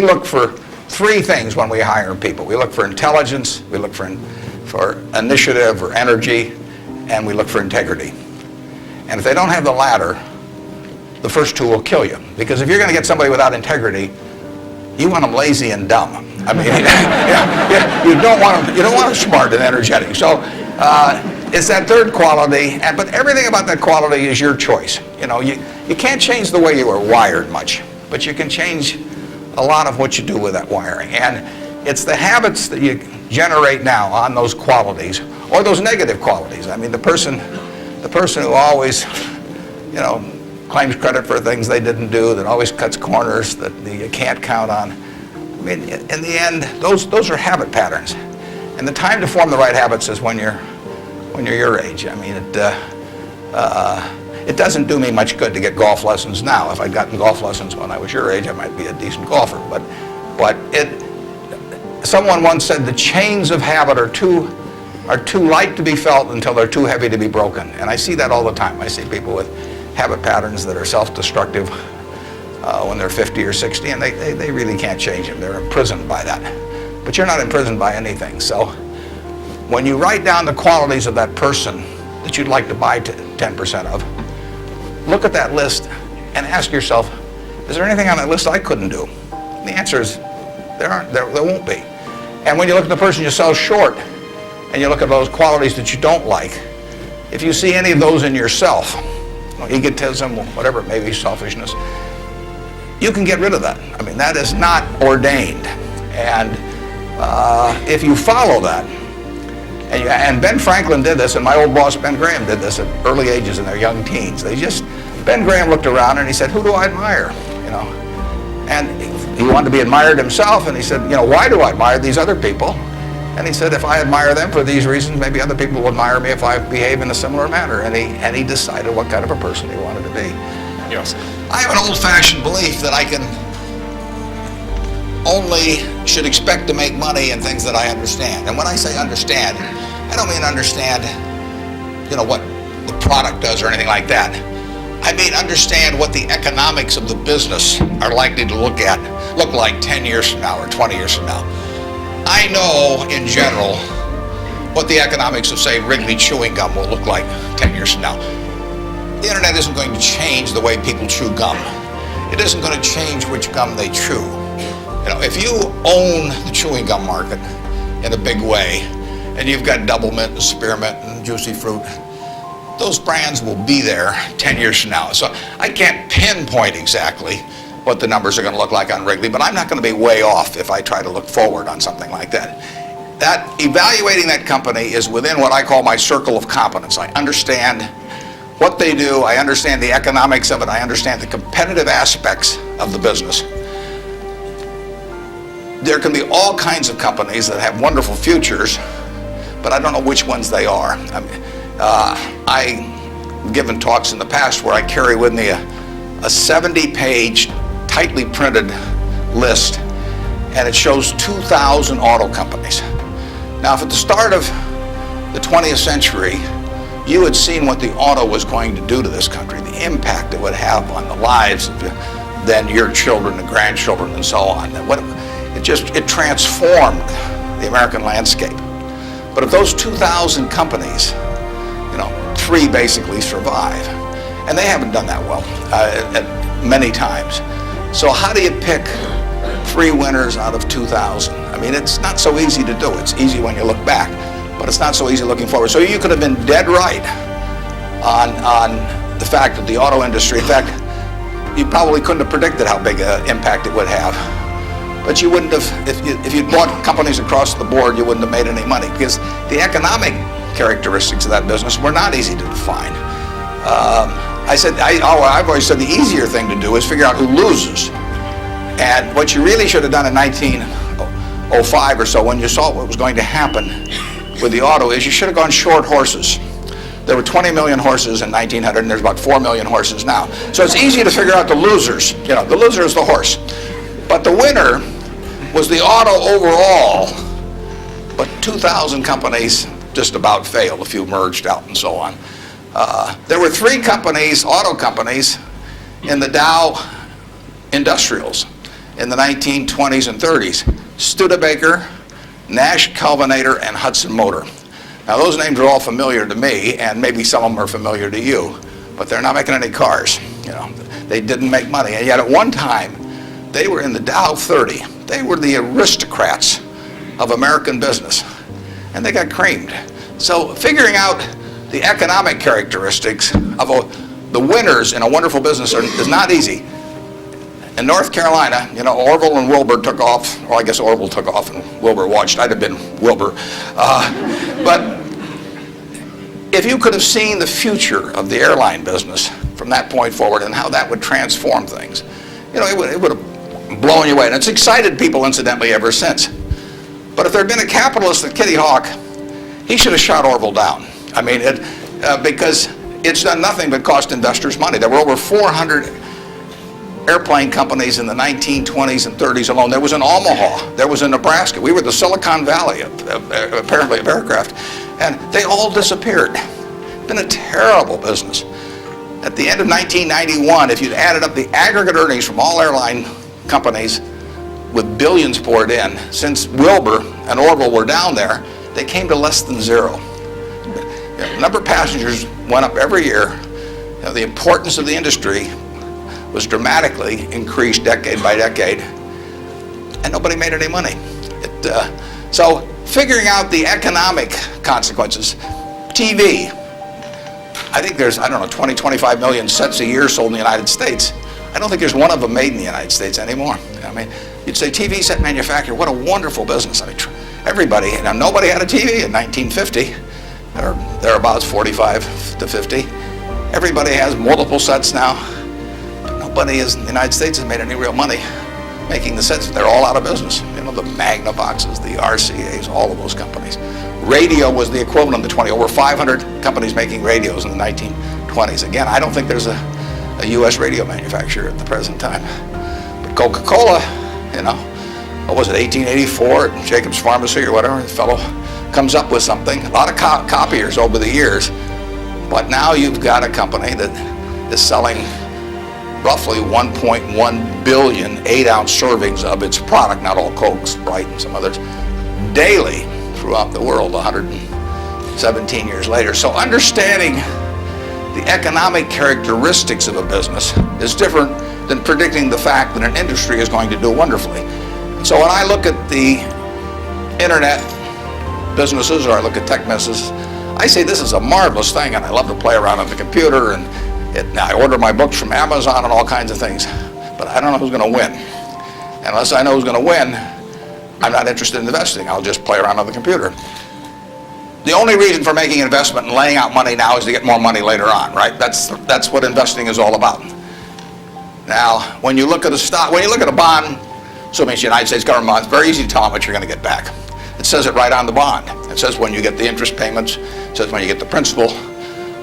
We look for three things when we hire people. We look for intelligence, we look for initiative or energy, and we look for integrity. And if they don't have the latter, the first two will kill you. Because if you're going to get somebody without integrity, you want them lazy and dumb. I mean, you don't want them smart and energetic. So it's that third quality, but everything about that quality is your choice. You know, you can't change the way you are wired much, but you can change a lot of what you do with that wiring. And it's the habits that you generate now on those qualities, or those negative qualities. I mean, the person who always, claims credit for things they didn't do, that always cuts corners, that you can't count on. I mean, in the end, those are habit patterns. And the time to form the right habits is when you're your age. I mean, it doesn't do me much good to get golf lessons now. If I'd gotten golf lessons when I was your age, I might be a decent golfer. But someone once said the chains of habit are too light to be felt until they're too heavy to be broken. And I see that all the time. I see people with habit patterns that are self-destructive when they're 50 or 60, and they really can't change them. They're imprisoned by that. But you're not imprisoned by anything. So when you write down the qualities of that person that you'd like to buy 10% of, look at that list and ask yourself, is there anything on that list I couldn't do? And the answer is there won't be. And when you look at the person you sell short and you look at those qualities that you don't like, if you see any of those in yourself, egotism, whatever it may be, selfishness, you can get rid of that. I mean, that is not ordained. And if you follow that, and Ben Franklin did this, and my old boss Ben Graham did this at early ages in their young teens. Ben Graham looked around and he said, who do I admire? And he wanted to be admired himself, and he said, why do I admire these other people? And he said, if I admire them for these reasons, maybe other people will admire me if I behave in a similar manner. And he decided what kind of a person he wanted to be. Yes. I have an old-fashioned belief that I should expect to make money in things that I understand. And when I say understand, I don't mean understand, what the product does or anything like that. I mean understand what the economics of the business are likely to look like 10 years from now or 20 years from now. I know, in general, what the economics of, say, Wrigley chewing gum will look like 10 years from now. The internet isn't going to change the way people chew gum. It isn't going to change which gum they chew. If you own the chewing gum market in a big way, and you've got Double Mint and Spearmint and Juicy Fruit, those brands will be there 10 years from now. So I can't pinpoint exactly what the numbers are going to look like on Wrigley, but I'm not going to be way off if I try to look forward on something like that. That evaluating that company is within what I call my circle of competence. I understand what they do, I understand the economics of it, I understand the competitive aspects of the business. There can be all kinds of companies that have wonderful futures, but I don't know which ones they are. I've given talks in the past where I carry with me a 70-page, tightly printed list, and it shows 2,000 auto companies. Now, if at the start of the 20th century, you had seen what the auto was going to do to this country, the impact it would have on the lives of then your children and grandchildren and so on. It transformed the American landscape. But of those 2,000 companies, 3 basically survive. And they haven't done that well many times. So how do you pick 3 winners out of 2,000? I mean, it's not so easy to do. It's easy when you look back, but it's not so easy looking forward. So you could have been dead right on the fact that the auto industry, in fact, you probably couldn't have predicted how big an impact it would have. But you wouldn't have, if you'd bought companies across the board, you wouldn't have made any money, because the economic characteristics of that business were not easy to define. I've always said the easier thing to do is figure out who loses. And what you really should have done in 1905 or so, when you saw what was going to happen with the auto, is you should have gone short horses. There were 20 million horses in 1900, and there's about 4 million horses now. So it's easy to figure out the losers. The loser is the horse. But the winner was the auto overall, but 2,000 companies just about failed. A few merged out and so on. There were 3 companies, auto companies, in the Dow Industrials. in the 1920s and 30s. Studebaker, Nash Kelvinator, and Hudson Motor. Now those names are all familiar to me, and maybe some of them are familiar to you, but they're not making any cars. You know, they didn't make money, and yet at one time they were in the Dow 30. They were the aristocrats of American business, and they got creamed. So figuring out the economic characteristics of the winners in a wonderful business is not easy. In North Carolina, you know, Orville and Wilbur took off. Well, I guess Orville took off and Wilbur watched. I'd have been Wilbur. But if you could have seen the future of the airline business from that point forward and how that would transform things, you know, it would have blown you away. And it's excited people, incidentally, ever since. But if there had been a capitalist at Kitty Hawk, he should have shot Orville down. I mean, because it's done nothing but cost investors money. There were over 400 airplane companies in the 1920s and 30s alone. There was in Omaha. There was in Nebraska. We were the Silicon Valley, apparently, of aircraft. And they all disappeared. It's been a terrible business. At the end of 1991, if you'd added up the aggregate earnings from all airline companies with billions poured in, since Wilbur and Orville were down there, they came to less than zero. The number of passengers went up every year. You know, the importance of the industry was dramatically increased decade by decade, and nobody made any money. So figuring out the economic consequences. TV, I think there's, 20, 25 million sets a year sold in the United States. I don't think there's one of them made in the United States anymore. I mean, you'd say TV set manufacturer, what a wonderful business. I mean, everybody, now nobody had a TV in 1950, or thereabouts, 45 to 50. Everybody has multiple sets now. Nobody in the United States has made any real money making the sets. They're all out of business. You know, the Magnavoxes, the RCAs, all of those companies. Radio was the equivalent of the 20. Over 500 companies making radios in the 1920s. Again, I don't think there's a U.S. radio manufacturer at the present time. But Coca-Cola, you know, what was it, 1884 at Jacobs Pharmacy or whatever, the fellow comes up with something. A lot of copiers over the years. But now you've got a company that is selling roughly 1.1 billion 8-ounce servings of its product, not all Coke, Sprite, and some others, daily throughout the world 117 years later. So understanding the economic characteristics of a business is different than predicting the fact that an industry is going to do wonderfully. So when I look at the internet businesses, or I look at tech businesses, I say this is a marvelous thing, and I love to play around on the computer, and I order my books from Amazon and all kinds of things, but I don't know who's going to win. And unless I know who's going to win, I'm not interested in investing. I'll just play around on the computer. The only reason for making an investment and laying out money now is to get more money later on, right? That's what investing is all about. Now, when you look at a stock, when you look at a bond, assuming it's the United States government bond, it's very easy to tell how much you're going to get back. It says it right on the bond. It says when you get the interest payments, it says when you get the principal.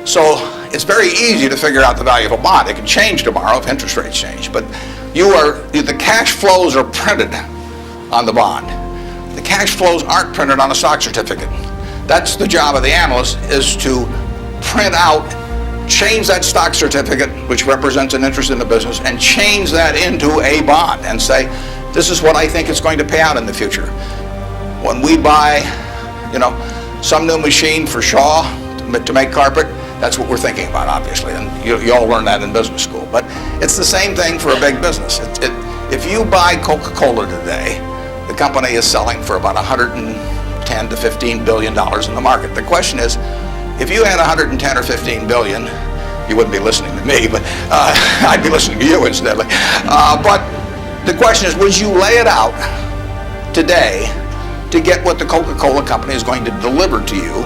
So it's very easy to figure out the value of a bond. It can change tomorrow if interest rates change, but the cash flows are printed on the bond. The cash flows aren't printed on a stock certificate. That's the job of the analyst, is to print out, change that stock certificate, which represents an interest in the business, and change that into a bond and say, this is what I think it's going to pay out in the future. When we buy, some new machine for Shaw to make carpet, that's what we're thinking about, obviously, and you all learn that in business school. But it's the same thing for a big business. If you buy Coca-Cola today, the company is selling for about $110 to $15 billion in the market. The question is, if you had 110 or 15 billion, you wouldn't be listening to me, but I'd be listening to you incidentally. But the question is, would you lay it out today to get what the Coca-Cola company is going to deliver to you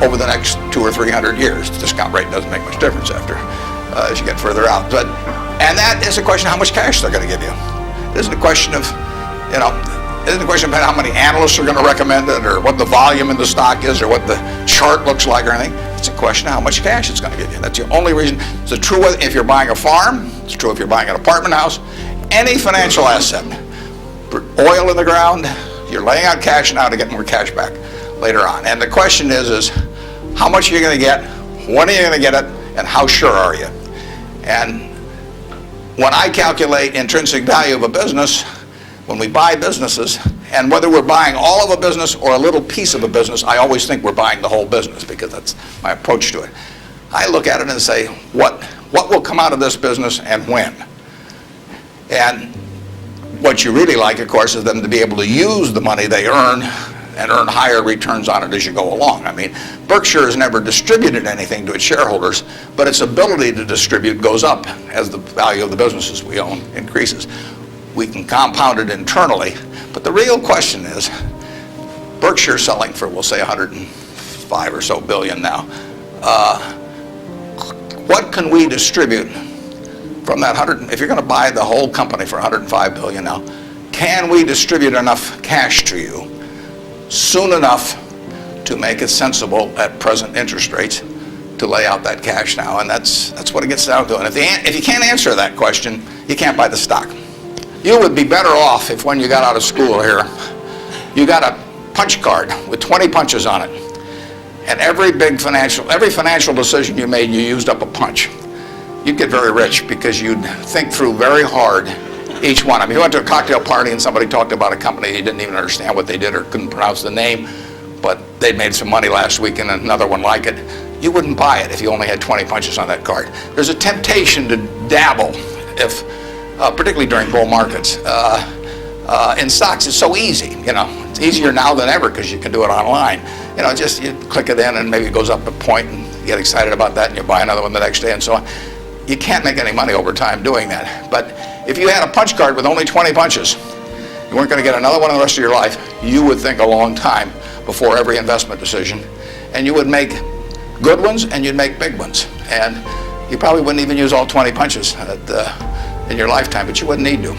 over the next 200 or 300 years? The discount rate doesn't make much difference as you get further out. And that is a question of how much cash they're going to give you. It isn't a question of, it isn't a question about how many analysts are going to recommend it, or what the volume in the stock is, or what the chart looks like, or anything. It's a question of how much cash it's going to give you. That's the only reason. It's true if you're buying a farm. It's true if you're buying an apartment house. Any financial asset, oil in the ground, you're laying out cash now to get more cash back later on. And the question is how much are you going to get, when are you going to get it, and how sure are you? And when I calculate intrinsic value of a business, when we buy businesses, and whether we're buying all of a business or a little piece of a business, I always think we're buying the whole business because that's my approach to it. I look at it and say, what will come out of this business and when? And what you really like, of course, is them to be able to use the money they earn and earn higher returns on it as you go along. I mean, Berkshire has never distributed anything to its shareholders, but its ability to distribute goes up as the value of the businesses we own increases. We can compound it internally, but the real question is, Berkshire selling for, we'll say, 105 or so billion now. What can we distribute from that 100? If you're going to buy the whole company for 105 billion now, can we distribute enough cash to you soon enough to make it sensible at present interest rates to lay out that cash now? And that's what it gets down to. And if you can't answer that question, you can't buy the stock. You would be better off if when you got out of school here, you got a punch card with 20 punches on it. And every financial decision you made, you used up a punch. You'd get very rich because you'd think through very hard each one. I mean, you went to a cocktail party and somebody talked about a company, he didn't even understand what they did or couldn't pronounce the name, but they'd made some money last week and another one like it. You wouldn't buy it if you only had 20 punches on that card. There's a temptation to dabble, particularly during bull markets. In stocks, it's so easy. You know, it's easier now than ever because you can do it online. You know, just you click it in and maybe it goes up a point and you get excited about that and you buy another one the next day and so on. You can't make any money over time doing that. But if you had a punch card with only 20 punches, you weren't going to get another one in the rest of your life, you would think a long time before every investment decision. And you would make good ones and you'd make big ones. And you probably wouldn't even use all 20 punches in your lifetime, but you wouldn't need to.